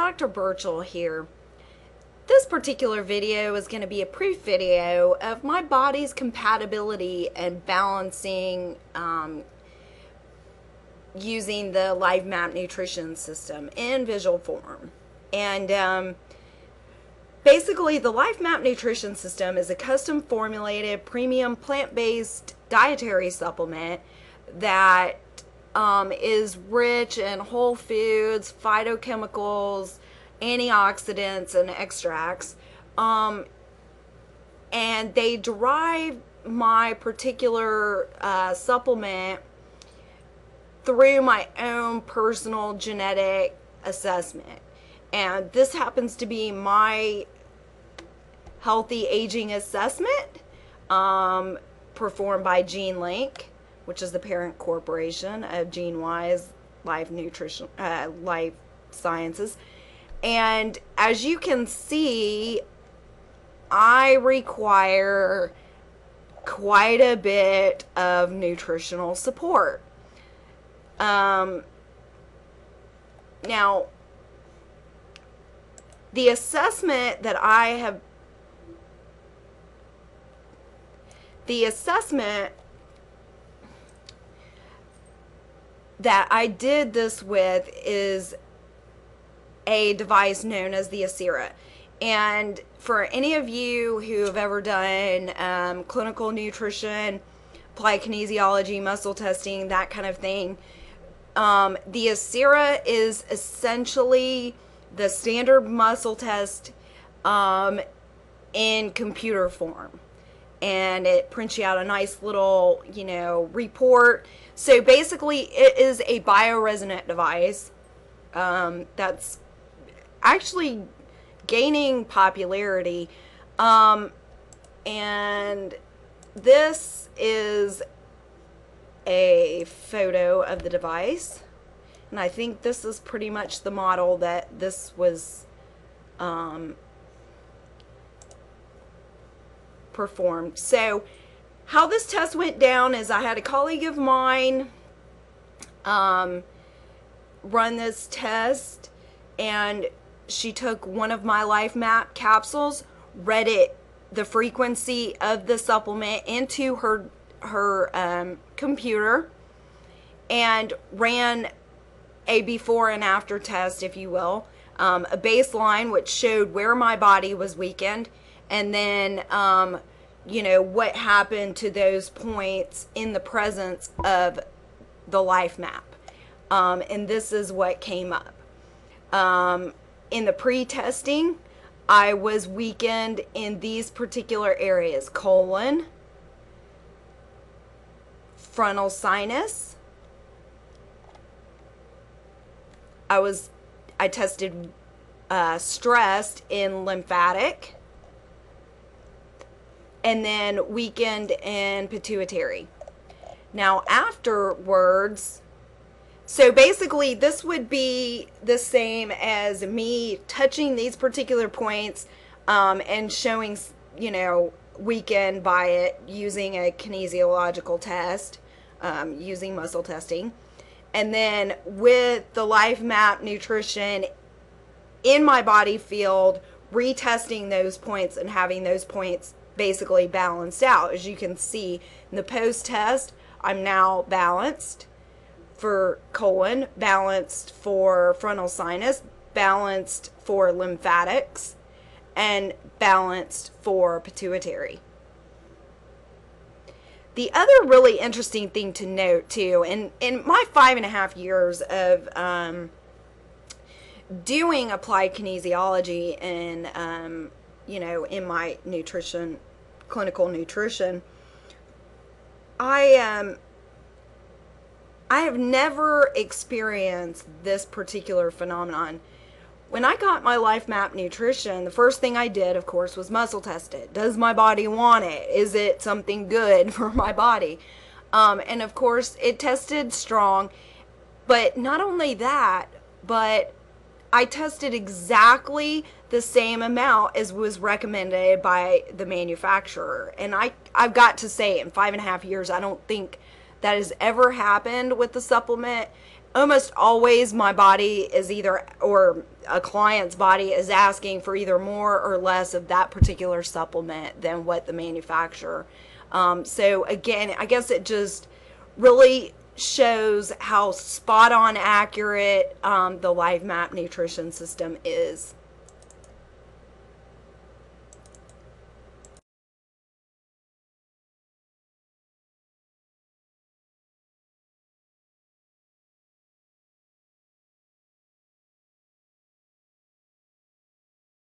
Dr. Burchell here. This particular video is going to be a proof video of my body's compatibility and balancing using the LifeMap Nutrition System in visual form. And basically, the LifeMap Nutrition System is a custom formulated premium plant-based dietary supplement that is rich in whole foods, phytochemicals, antioxidants, and extracts. And they derive my particular supplement through my own personal genetic assessment. And this happens to be my healthy aging assessment performed by GeneLink, which is the parent corporation of GeneWize Life Sciences. And as you can see, I require quite a bit of nutritional support. Now, the assessment that I did this with is a device known as the Acera. And for any of you who have ever done clinical nutrition, applied kinesiology, muscle testing, that kind of thing, the Acera is essentially the standard muscle test in computer form. And it prints you out a nice little, report. So basically, it is a bioresonant device that's actually gaining popularity. And this is a photo of the device. And I think this is pretty much the model that this was performed. So how this test went down is I had a colleague of mine run this test, and she took one of my LifeMap capsules, read the frequency of the supplement into her computer, and ran a before and after test, if you will, a baseline which showed where my body was weakened, and then what happened to those points in the presence of the LifeMap. And this is what came up. In the pre-testing, I was weakened in these particular areas: colon, frontal sinus. I tested stressed in lymphatic, and then weakened in pituitary. Now afterwards, so basically this would be the same as me touching these particular points and showing, weakened by it using a kinesiological test, using muscle testing. And then with the LifeMap Nutrition in my body field, retesting those points and having those points basically balanced out. As you can see in the post-test, I'm now balanced for colon, balanced for frontal sinus, balanced for lymphatics, and balanced for pituitary. The other really interesting thing to note too, in my 5.5 years of doing applied kinesiology and in my nutrition, clinical nutrition, I have never experienced this particular phenomenon. When I got my LifeMap Nutrition, the first thing I did, of course, was muscle test it. Does my body want it? Is it something good for my body? And of course, it tested strong. But not only that, but I tested exactly the same amount as was recommended by the manufacturer. And I've got to say, in 5.5 years, I don't think that has ever happened with the supplement. almost always my body is either, or a client's body is asking for either more or less of that particular supplement than what the manufacturer. So again, I guess it just really shows how spot on accurate the LifeMap Nutrition System is.